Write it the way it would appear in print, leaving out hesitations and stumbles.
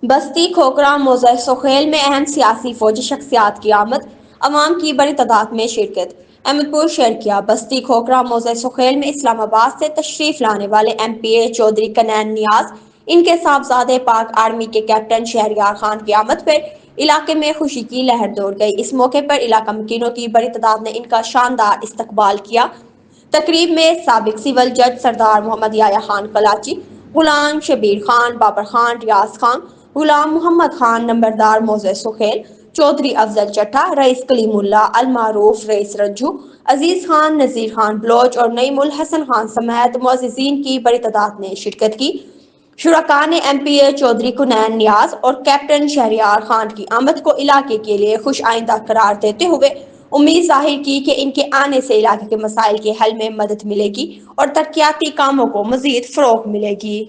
بستی کھوکھرا موضع سخیل میں اہم سیاسی فوجی شخصیات کی آمد، عوام کی بڑی تعداد میں شرکت۔ احمد پور شہر بستی کھوکھرا موضع سخیل میں اسلام آباد سے تشریف لانے والے MP چودھری کنین نیاز، ان کے صاحبزادے پاک آرمی کے کیپٹن شہریار خان کی آمد پر علاقے میں خوشی کی لہر دوڑ گئی۔ اس موقع پر علاقہ مکینوں کی بڑی تعداد نے ان کا شاندار استقبال کیا۔ تقریب میں سابق سول جج سردار محمد یحییٰ خان کلاچی، غلام شبیر خان، بابر خان، ریاض خان، غلام محمد خان نمبردار موضع سخیل، چودھری افضل چٹھا، رئیس کلیم اللہ المعروف رئیس رنجو، عزیز خان، نذیر خان بلوچ اور نعیم الحسن خان سمیت معززین کی بڑی تعداد نے شرکت کی۔ شرکاء نے MP چودھری کنین نیاز اور کیپٹن شہریار خان کی آمد کو علاقے کے لیے خوش آئندہ قرار دیتے ہوئے امید ظاہر کی کہ ان کے آنے سے علاقے کے مسائل کے حل میں مدد ملے گی اور ترقیاتی کاموں کو مزید فروغ ملے گی۔